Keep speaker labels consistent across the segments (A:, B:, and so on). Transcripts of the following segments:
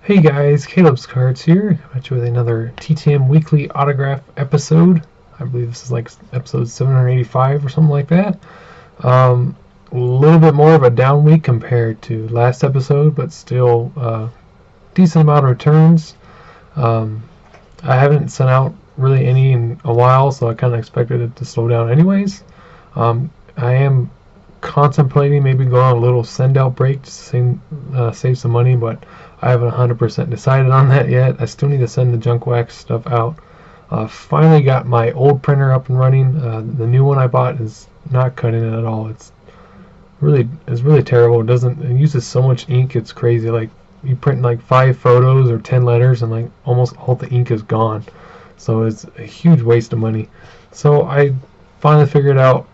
A: Hey guys, Caleb's Cards here. I'm at you with another TTM weekly autograph episode. I believe this is like episode 785 or something like that. A little bit more of a down week compared to last episode, but still decent amount of returns. I haven't sent out really any in a while, so I kind of expected it to slow down anyways. I am contemplating maybe going on a little send out break just to save some money, but I haven't 100% decided on that yet. I still need to send the junk wax stuff out. Finally got my old printer up and running. The new one I bought is not cutting it at all. It's really terrible. It uses so much ink, it's crazy. Like you print like 5 photos or 10 letters and like almost all the ink is gone. So it's a huge waste of money. So I finally figured out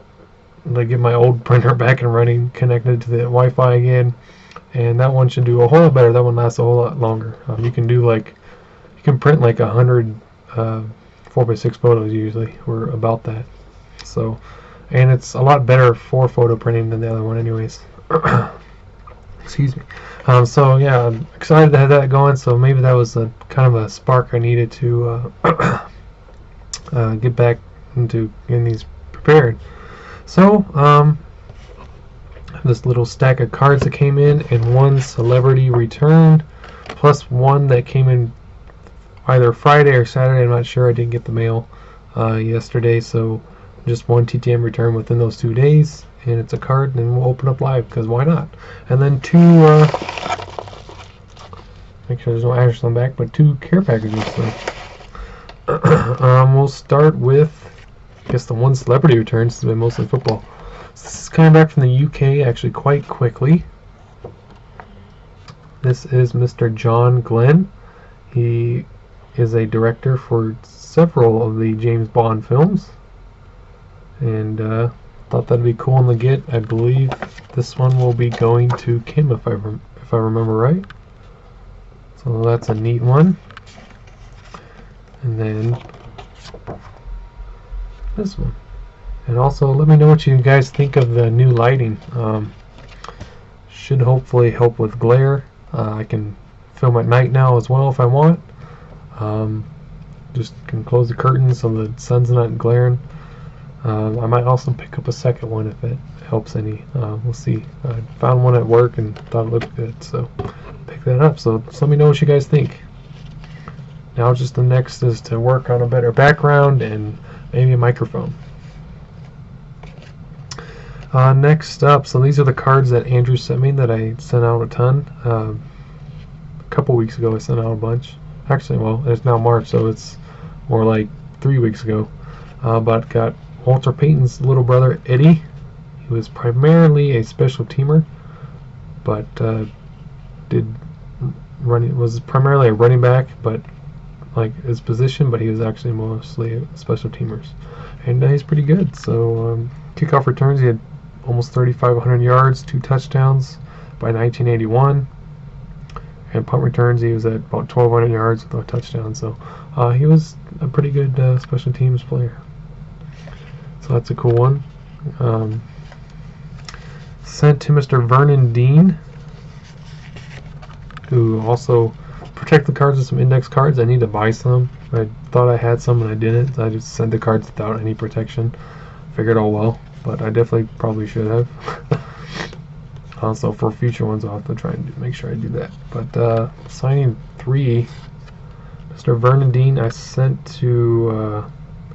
A: to get my old printer back and running, connected to the Wi-Fi again, and that one should do a whole lot better. That one lasts a whole lot longer. You can print like 100 4x6 photos usually, or about that. So, and it's a lot better for photo printing than the other one, anyways. Excuse me. So yeah, I'm excited to have that going. So maybe that was a kind of a spark I needed to get back into getting these prepared. So, this little stack of cards that came in, and one celebrity return, plus one that came in either Friday or Saturday. I'm not sure. I didn't get the mail yesterday, so just one TTM return within those 2 days, and it's a card, and we'll open up live because why not? And then two, make sure there's no address on the back, but 2 care packages. So we'll start with, I guess, the one celebrity return. This has been mostly football. So this is coming back from the UK actually quite quickly. This is Mr. John Glenn. He is a director for several of the James Bond films, and thought that'd be cool to get. I believe this one will be going to Kim if I remember right. So that's a neat one. And then this one. And also let me know what you guys think of the new lighting. Should hopefully help with glare. I can film at night now as well if I want. Just can close the curtains so the sun's not glaring. I might also pick up a second one if it helps any. We'll see. I found one at work and thought it looked good, so pick that up. So just let me know what you guys think. Now just the next is to work on a better background and maybe a microphone. Next up, so these are the cards that Andrew sent me that I sent out a ton. A couple weeks ago I sent out a bunch. Actually, well, it's now March, so it's more like 3 weeks ago. But got Walter Payton's little brother, Eddie. He was primarily a special teamer, but was primarily a running back, but like his position, but he was actually mostly special teamers. And he's pretty good. So kickoff returns, he had almost 3,500 yards, 2 touchdowns by 1981. And punt returns, he was at about 1,200 yards with a touchdown. So he was a pretty good special teams player. So that's a cool one. Sent to Mr. Vernon Dean, who also protect the cards with some index cards. I need to buy some. I thought I had some and I didn't. I just sent the cards without any protection. Figured, oh well, but I definitely probably should have. Also, for future ones, I'll have to try and make sure I do that. But signing 3, Mr. Vernon Dean, I sent to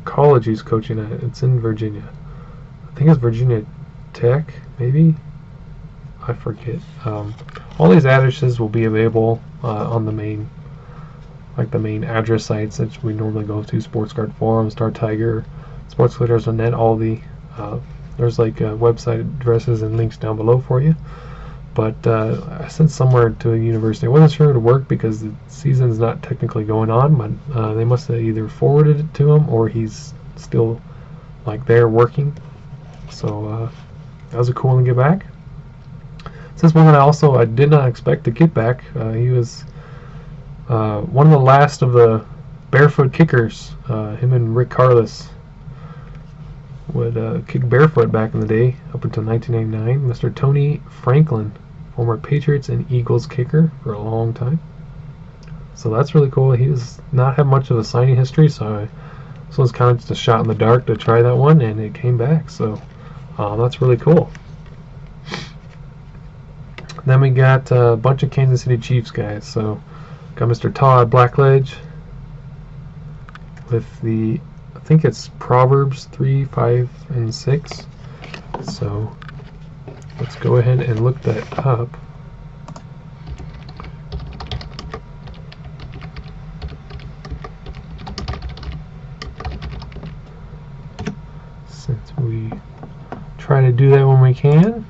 A: college he's coaching at. It's in Virginia. I think it's Virginia Tech, maybe. I forget. All these addresses will be available on the main address sites that we normally go to: Sports Card Forum, Star Tiger, SportsClearers.net. All the there's like website addresses and links down below for you. But I sent somewhere to a university. I wasn't sure it would work because the season's not technically going on, but they must have either forwarded it to him or he's still like there working. So that was a cool one to get back. This one that I did not expect to get back. He was one of the last of the barefoot kickers. Him and Rick Carlos would kick barefoot back in the day, up until 1989. Mr. Tony Franklin, former Patriots and Eagles kicker for a long time. So that's really cool. He does not have much of a signing history, so this one's kind of just a shot in the dark to try that one, and it came back. So that's really cool. Then we got a bunch of Kansas City Chiefs guys. So got Mr. Todd Blackledge with the, I think it's Proverbs 3, 5, and 6. So let's go ahead and look that up. Since we try to do that when we can.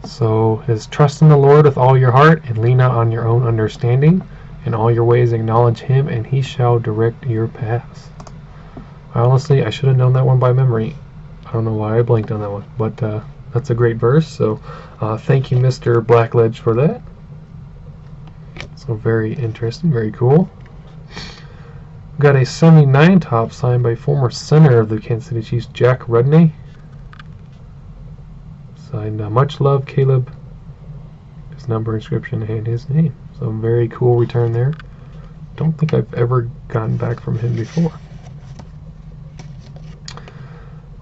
A: So is trust in the Lord with all your heart and lean not on your own understanding. In all your ways acknowledge him and he shall direct your paths. Honestly, I should have known that one by memory. I don't know why I blanked on that one, but that's a great verse. So thank you, Mr. Blackledge, for that. So very interesting, very cool. We've got a 79 top signed by former center of the Kansas City Chiefs, Jack Rudney. Signed much love, Caleb. His number, inscription, and his name. So very cool return there. Don't think I've ever gotten back from him before.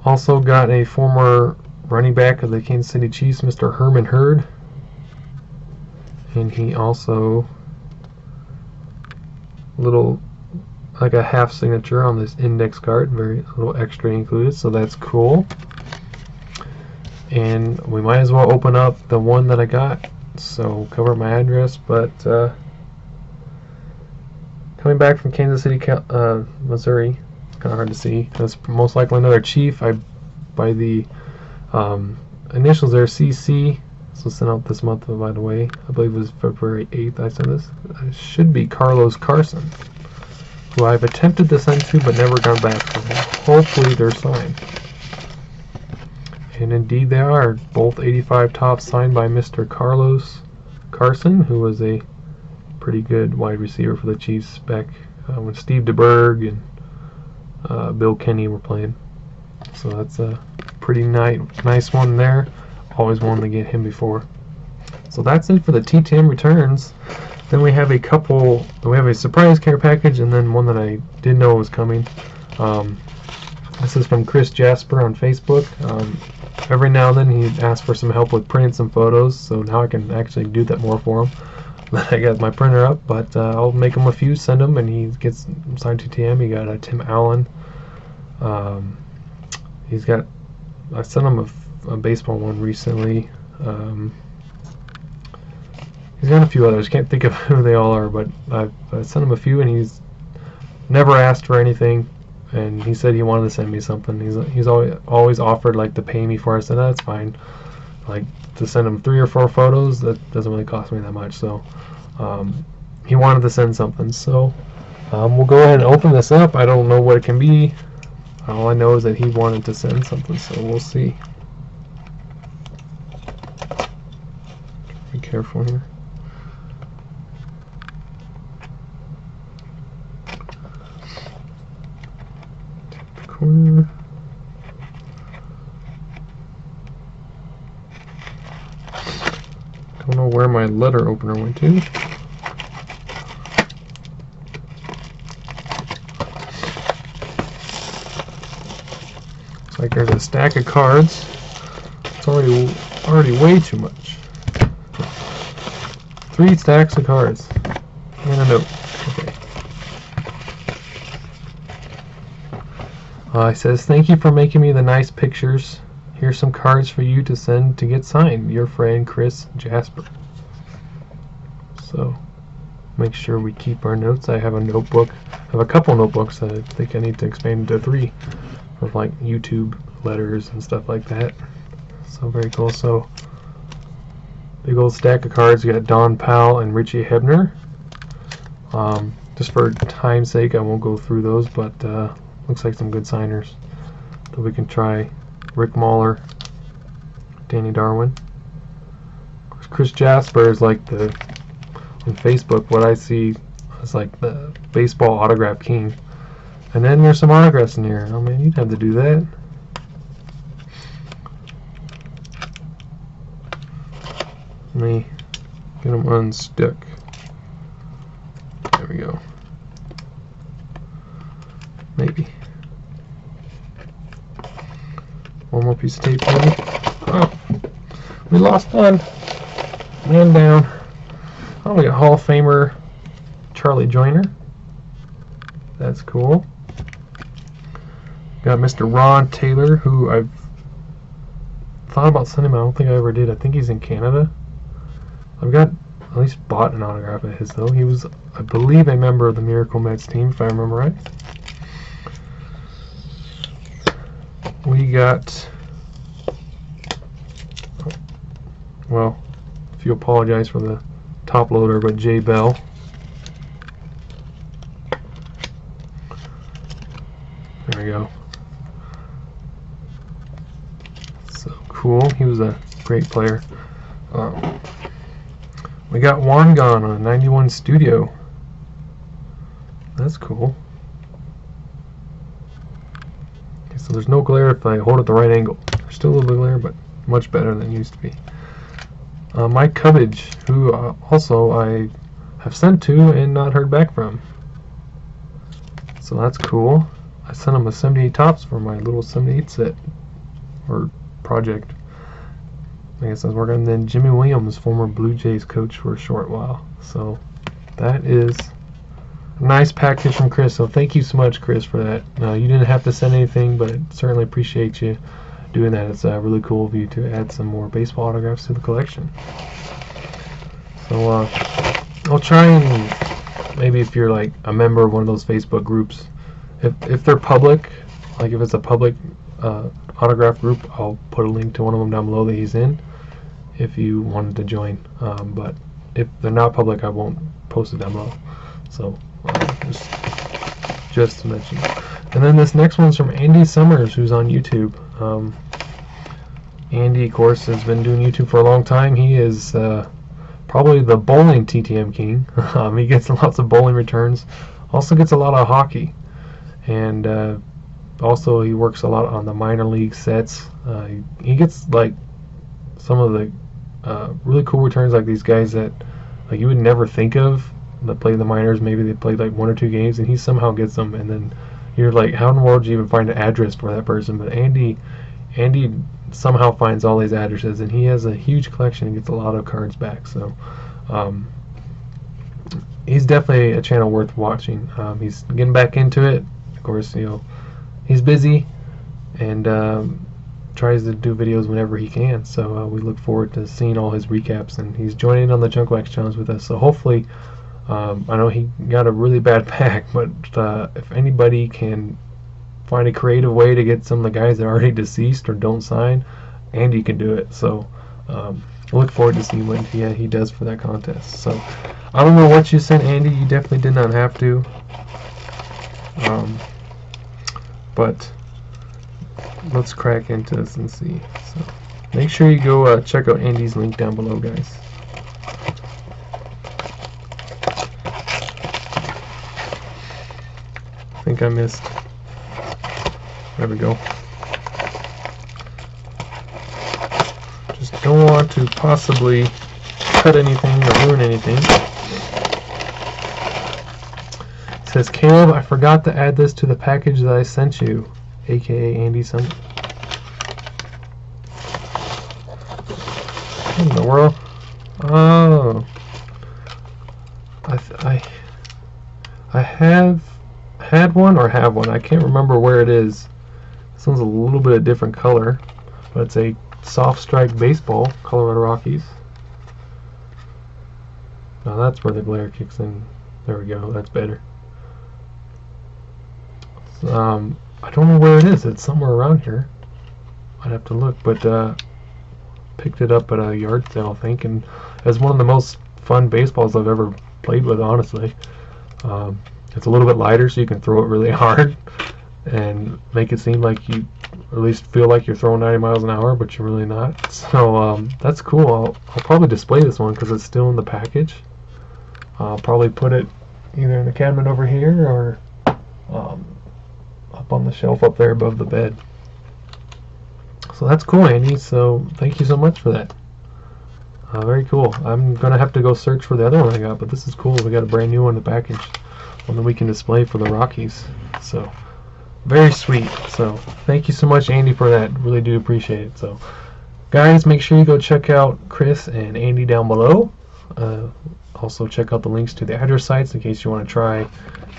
A: Also got a former running back of the Kansas City Chiefs, Mr. Herman Hurd. And he also little like a half signature on this index card, very little extra included, so that's cool. And we might as well open up the one that I got, so cover my address. But coming back from Kansas City, Missouri, it's kind of hard to see. That's most likely another Chief. By the initials there, CC. This was sent out this month, by the way. I believe it was February 8th I sent this. It should be Carson, who I've attempted to send to but never got back from him. Hopefully they're signed. And indeed they are. Both 85 tops signed by Mr. Carson, who was a pretty good wide receiver for the Chiefs back when Steve DeBerg and Bill Kenny were playing. So that's a pretty nice one there. Always wanted to get him before. So that's it for the TTM returns. Then we have a surprise care package, and then one that I didn't know was coming. This is from Chris Jasper on Facebook. Every now and then he asks for some help with printing some photos, so now I can actually do that more for him. I got my printer up, but I'll make him a few, send him, and he gets signed TTM. He got a Tim Allen. I sent him a baseball one recently. He's got a few others. Can't think of who they all are, but I've sent him a few, and he's never asked for anything. And he said he wanted to send me something. He's always offered like to pay me for it. I said that's fine. Like to send him 3 or 4 photos, that doesn't really cost me that much. So he wanted to send something. So we'll go ahead and open this up. I don't know what it can be. All I know is that he wanted to send something. So we'll see. Be careful here. Corner. Don't know where my letter opener went to. It's like there's a stack of cards. It's already way too much. 3 stacks of cards and a note. Okay. It says, thank you for making me the nice pictures. Here's some cards for you to send to get signed. Your friend, Chris Jasper. So, make sure we keep our notes. I have a notebook. I have a couple notebooks that I think I need to expand into 3 with like YouTube letters and stuff like that. So, very cool. So, big old stack of cards. You got Don Powell and Richie Hebner. Just for time's sake, I won't go through those, but looks like some good signers. So we can try Rick Mahler, Danny Darwin. Of course, Chris Jasper is like on Facebook, what I see is like the baseball autograph king. And then there's some autographs in here. Oh man, you'd have to do that. Let me get them unstuck. we go. Maybe. One more piece of tape, maybe. Oh, we lost one. Man down. Oh, we got Hall of Famer Charlie Joyner. That's cool. Got Mr. Ron Taylor, who I've thought about sending him. I don't think I ever did. I think he's in Canada. I've got at least bought an autograph of his, though. He was, I believe, a member of the Miracle Mets team, if I remember right. We got, well, if you apologize for the top loader, but Jay Bell. There we go. So cool. He was a great player. We got Wangan on a 91 Studio. That's cool. Okay, so there's no glare if I hold it the right angle. There's still a little bit of glare, but much better than it used to be. Mike Cubbage, who also I have sent to and not heard back from. So that's cool. I sent him a 78 tops for my little 78 set or project. I guess I was working. And then Jimmy Williams, former Blue Jays coach for a short while. So that is a nice package from Chris. So thank you so much, Chris, for that. You didn't have to send anything, but certainly appreciate you doing that. It's really cool of you to add some more baseball autographs to the collection. So I'll try and maybe if you're like a member of one of those Facebook groups, if they're public, like if it's a public autograph group, I'll put a link to one of them down below that he's in if you wanted to join. But if they're not public, I won't post it down below. So just to mention. And then this next one's from Andy Summers, who's on YouTube. Andy, of course, has been doing YouTube for a long time. He is probably the bowling TTM king. He gets lots of bowling returns. Also gets a lot of hockey. And also he works a lot on the minor league sets. He gets like some of the really cool returns, like these guys that like you would never think of that play the minors. Maybe they played like 1 or 2 games and he somehow gets them, and then you're like, how in the world do you even find an address for that person? But Andy somehow finds all these addresses, and he has a huge collection and gets a lot of cards back. So he's definitely a channel worth watching. He's getting back into it. Of course, you know, he's busy and tries to do videos whenever he can. So we look forward to seeing all his recaps, and he's joining on the Junk Wax Challenge with us. So hopefully, I know he got a really bad pack, but if anybody can find a creative way to get some of the guys that are already deceased or don't sign, Andy can do it. So I look forward to seeing what he does for that contest. So I don't know what you sent, Andy. You definitely did not have to. But let's crack into this and see. So make sure you go check out Andy's link down below, guys. I think I missed. There we go. Just don't want to possibly cut anything or ruin anything. It says, Caleb, I forgot to add this to the package that I sent you, aka Andy sent. What in the world? Oh, I have had one or have one. I can't remember where it is. This one's a little bit of different color, but it's a soft strike baseball, Colorado Rockies. Now that's where the glare kicks in. There we go. That's better. I don't know where it is. It's somewhere around here. I'd have to look, but picked it up at a yard sale, I think, and it's one of the most fun baseballs I've ever played with, honestly. It's a little bit lighter, so you can throw it really hard and make it seem like you at least feel like you're throwing 90 miles an hour, but you're really not. So that's cool. I'll probably display this one because it's still in the package. I'll probably put it either in the cabinet over here or up on the shelf up there above the bed. So that's cool, Andy. So thank you so much for that. Very cool. I'm gonna have to go search for the other one I got, but this is cool. We got a brand new one in the package, one that we can display for the Rockies. So very sweet. So thank you so much, Andy, for that. Really do appreciate it. So guys, make sure you go check out Chris and Andy down below. Also check out the links to the address sites in case you want to try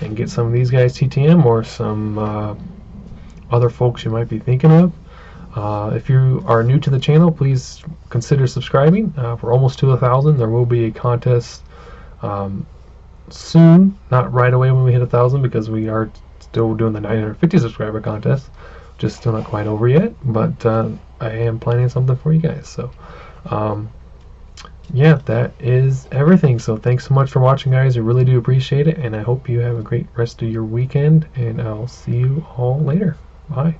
A: and get some of these guys TTM or some other folks you might be thinking of. If you are new to the channel, please consider subscribing. We're almost to 1,000. There will be a contest soon, not right away when we hit 1,000, because we are still doing the 950 subscriber contest. Just still not quite over yet, but I am planning something for you guys. So yeah, that is everything. So thanks so much for watching, guys. I really do appreciate it, and I hope you have a great rest of your weekend, and I'll see you all later. Bye.